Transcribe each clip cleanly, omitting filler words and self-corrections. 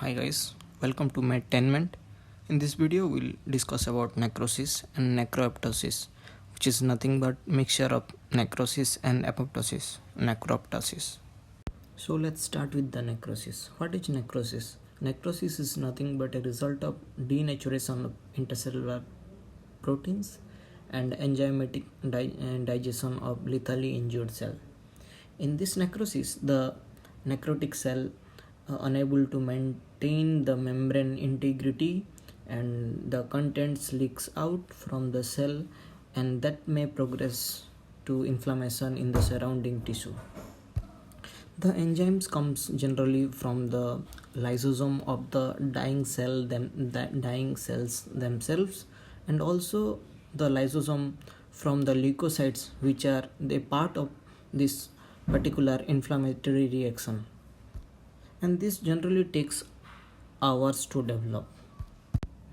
Hi guys, welcome to my 10 minute. In this video we'll discuss about necrosis and necroptosis, which is nothing but mixture of necrosis and apoptosis, necroptosis. So let's start with the necrosis. What is necrosis? Necrosis is nothing but a result of denaturation of intercellular proteins and enzymatic digestion of lethally injured cell. In this necrosis, the necrotic cell unable to maintain the membrane integrity and the contents leaks out from the cell, and that may progress to inflammation in the surrounding tissue. The enzymes comes generally from the lysosome of the dying cells themselves, and also the lysosome from the leukocytes, which are the part of this particular inflammatory reaction, and this generally takes hours to develop.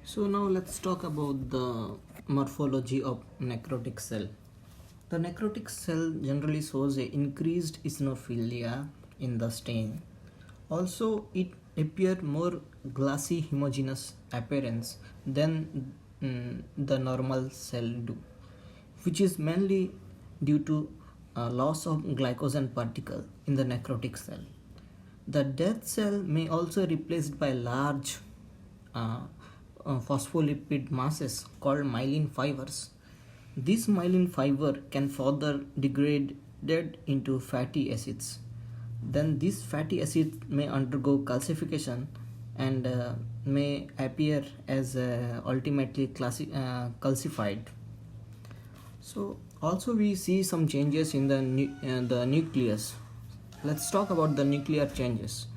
So now let's talk about the morphology of necrotic cell. The necrotic cell generally shows a increased eosinophilia in the stain. Also, it appears more glassy homogeneous appearance than the normal cell do, which is mainly due to loss of glycogen particle in the necrotic cell. The dead cell may also be replaced by large phospholipid masses called myelin fibers. This myelin fiber can further degrade into fatty acids. Then these fatty acids may undergo calcification and may appear as ultimately calcified. So also we see some changes in the nucleus. Let's talk about the nuclear changes.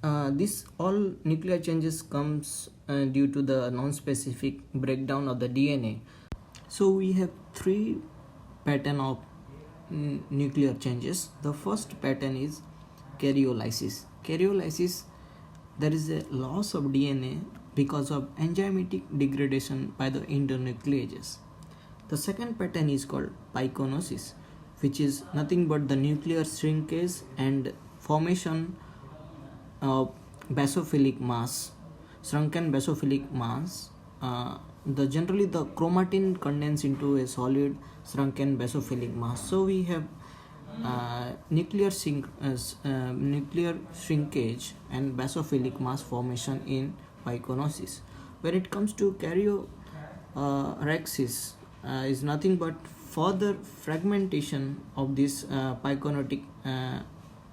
This all nuclear changes comes due to the non-specific breakdown of the DNA. So we have three pattern of nuclear changes. The first pattern is karyolysis. Karyolysis, there is a loss of DNA because of enzymatic degradation by the endonucleases. The second pattern is called pyconosis, which is nothing but the nuclear shrinkage and formation of basophilic mass, shrunken basophilic mass. Generally the chromatin condenses into a solid shrunken basophilic mass. So we have nuclear shrinkage and basophilic mass formation in pyconosis. When it comes to karyorrhexis, is nothing but further fragmentation of this pyconotic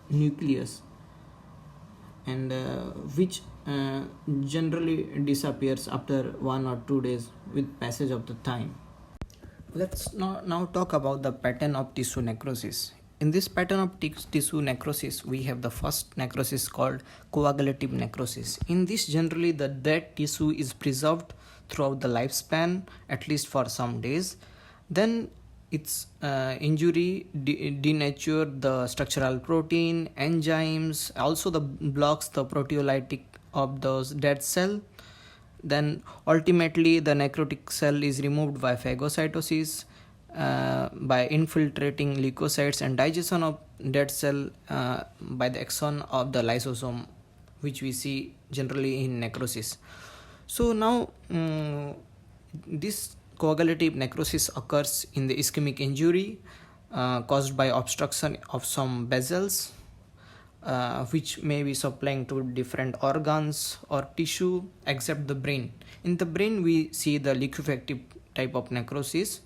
nucleus, and which generally disappears after 1 or 2 days with passage of the time. Let's now talk about the pattern of tissue necrosis. In this pattern of tissue necrosis, we have the first necrosis called coagulative necrosis. In this, generally the dead tissue is preserved throughout the lifespan, at least for some days. Then its injury denature the structural protein, enzymes, also the blocks the proteolytic of those dead cell. Then ultimately the necrotic cell is removed by phagocytosis, by infiltrating leukocytes, and digestion of dead cell by the action of the lysosome, which we see generally in necrosis. So now this coagulative necrosis occurs in the ischemic injury caused by obstruction of some vessels, which may be supplying to different organs or tissue except the brain. In the brain we see the liquefactive type of necrosis.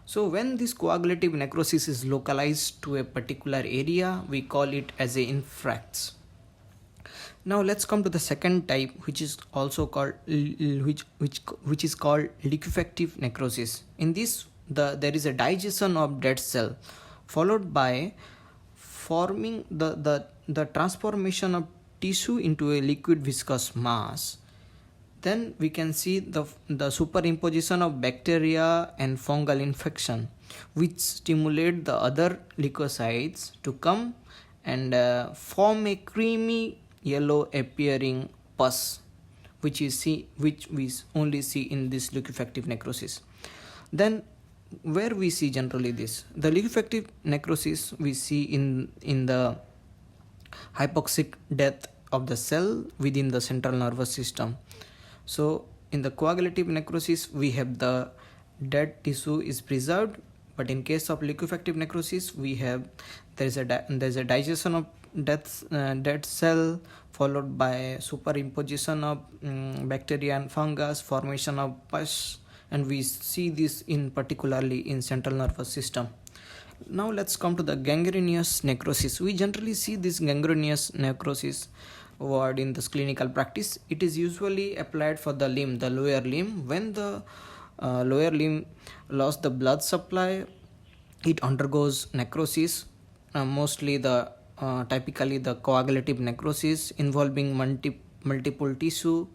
So when this coagulative necrosis is localized to a particular area, we call it as a infrax. Now let's come to the second type, which is also called which is called liquefactive necrosis. In this, there is a digestion of dead cell followed by forming the transformation of tissue into a liquid viscous mass. Then we can see the superimposition of bacteria and fungal infection, which stimulate the other leukocytes to come and form a creamy yellow appearing pus, which we only see in this liquefactive necrosis. Then where we see generally this, the liquefactive necrosis we see in the hypoxic death of the cell within the central nervous system. So in the coagulative necrosis, we have the dead tissue is preserved, but in case of liquefactive necrosis, we have there's a digestion of dead cell, followed by superimposition of bacteria and fungus, formation of pus, and we see this in particularly in central nervous system. Now let's come to the gangrenous necrosis. We generally see this gangrenous necrosis word in this clinical practice. It is usually applied for the limb, the lower limb. When the lower limb lost the blood supply, it undergoes necrosis, mostly the typically the coagulative necrosis involving multiple tissue.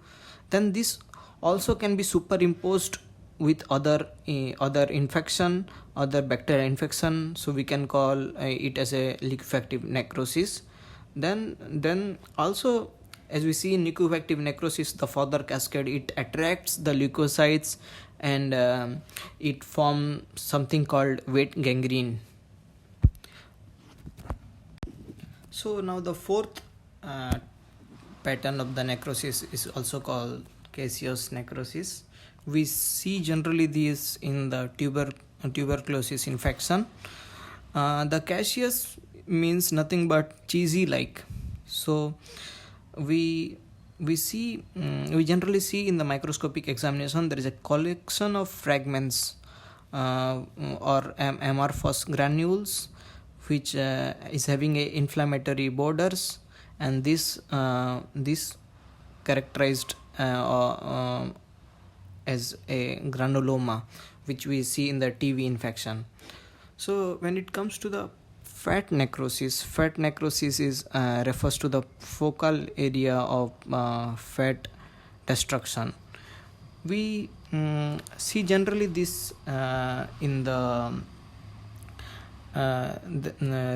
Then this also can be superimposed with other infection, other bacterial infection, so we can call it as a liquefactive necrosis. Then also, as we see in liquefactive necrosis, the further cascade, it attracts the leukocytes and it forms something called wet gangrene. So now the fourth pattern of the necrosis is also called caseous necrosis. We see generally this in the tuberculosis infection. The caseous means nothing but cheesy like. So we generally see in the microscopic examination there is a collection of fragments or amorphous granules which is having a inflammatory borders, and this characterized as a granuloma, which we see in the TB infection. So when it comes to the fat necrosis is refers to the focal area of fat destruction. We see generally this in the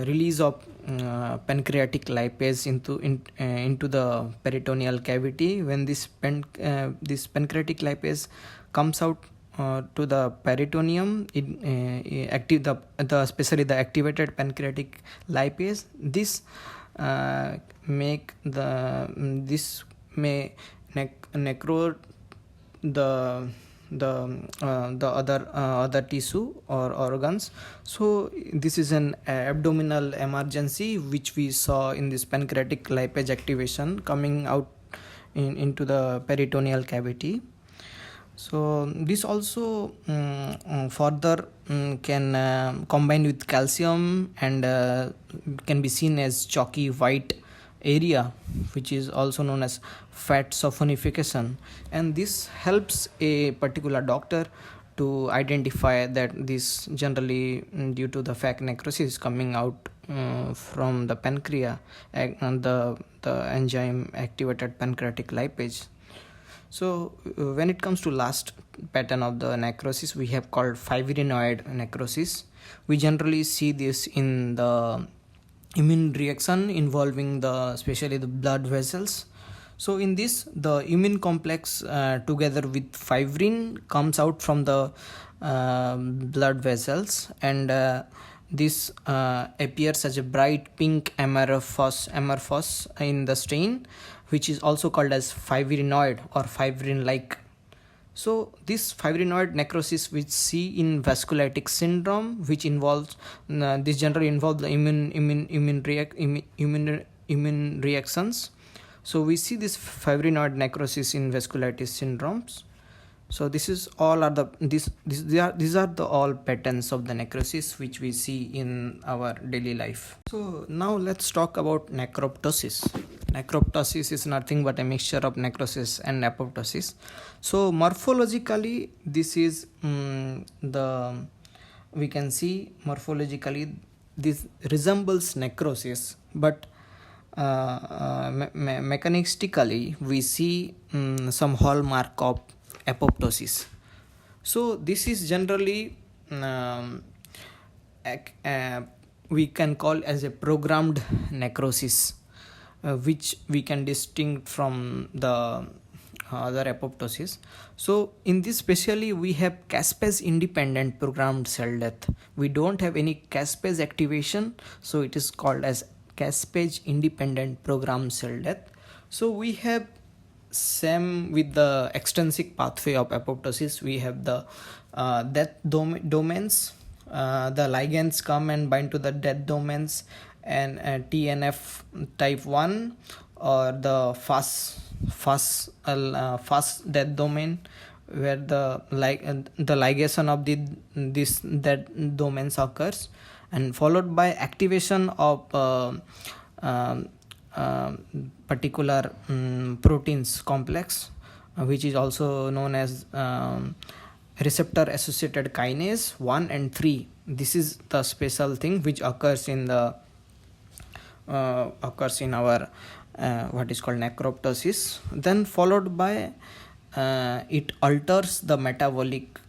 release of pancreatic lipase into the peritoneal cavity. When this pancreatic lipase comes out to the peritoneum, especially the activated pancreatic lipase, this may necrode the other tissue or organs. So this is an abdominal emergency which we saw in this pancreatic lipase activation coming out into the peritoneal cavity. So this also further can combine with calcium and can be seen as chalky white area, which is also known as fat sophonification, and this helps a particular doctor to identify that this generally due to the fat necrosis coming out from the pancreas and the enzyme activated pancreatic lipase. So when it comes to last pattern of the necrosis, we have called fibrinoid necrosis. We generally see this in the immune reaction involving especially the blood vessels. So in this, the immune complex together with fibrin comes out from the blood vessels, and this appears as a bright pink amorphous in the stain, which is also called as fibrinoid or fibrin-like. So this fibrinoid necrosis we see in vasculitic syndrome, which involves this generally involves the immune reactions. So we see this fibrinoid necrosis in vasculitis syndromes. So this is all are the these are the all patterns of the necrosis which we see in our daily life. So now let's talk about necroptosis. Necroptosis is nothing but a mixture of necrosis and apoptosis. So morphologically, this is we can see morphologically this resembles necrosis, but mechanistically we see some hallmark of apoptosis. So this is generally we can call as a programmed necrosis, which we can distinct from the other apoptosis. So in this specially we have caspase independent programmed cell death. We don't have any caspase activation, so it is called as caspase independent programmed cell death. So we have same with the extrinsic pathway of apoptosis. We have the death domains. The ligands come and bind to the death domains, and TNF type 1 or the fast death domain, where the ligation of this death domains occurs, and followed by activation of particular proteins complex, which is also known as receptor associated kinase 1 and 3. This is the special thing which occurs in our what is called necroptosis. Then followed by it alters the metabolic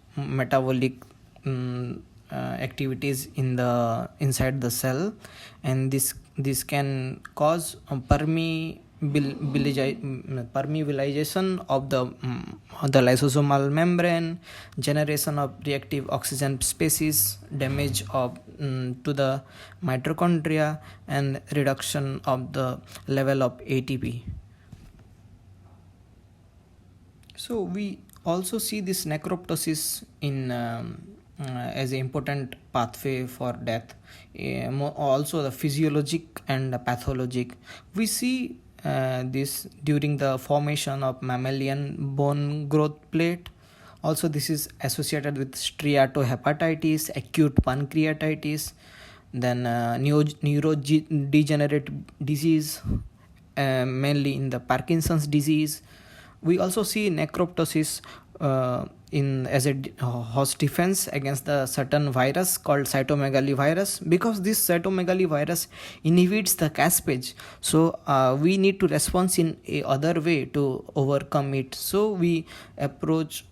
activities inside the cell, and this can cause permeabilization of the lysosomal membrane, generation of reactive oxygen species, damage of to the mitochondria, and reduction of the level of ATP. So we also see this necroptosis in as an important pathway for death. Also the physiologic and pathologic. We see this during the formation of mammalian bone growth plate. Also this is associated with steatohepatitis, acute pancreatitis, then neurodegenerative disease, mainly in the Parkinson's disease. We also see necroptosis as a host defense against the certain virus called cytomegalovirus, because this cytomegalovirus inhibits the caspase. So we need to respond in a other way to overcome it. So we approach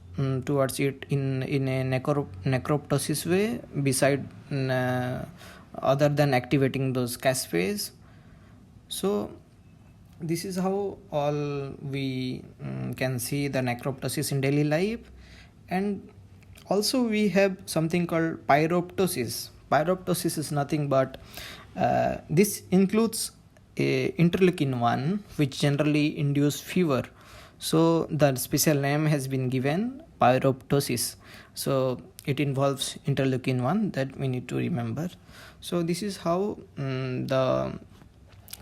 towards it in a necroptosis way, beside other than activating those caspase. So this is how all we can see the necroptosis in daily life. And also we have something called pyroptosis. Pyroptosis is nothing but this includes interleukin 1, which generally induce fever. So the special name has been given pyroptosis. So it involves interleukin 1, that we need to remember. So this is how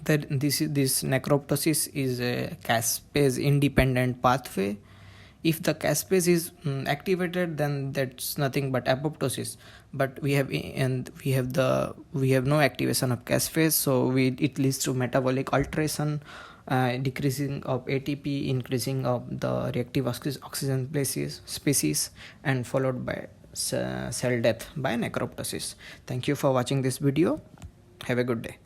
this necroptosis is a caspase independent pathway. If the caspase is activated, then that's nothing but apoptosis. But we have no activation of caspase, so it leads to metabolic alteration, decreasing of ATP, increasing of the reactive oxygen species, and followed by cell death by necroptosis. Thank you for watching this video. Have a good day.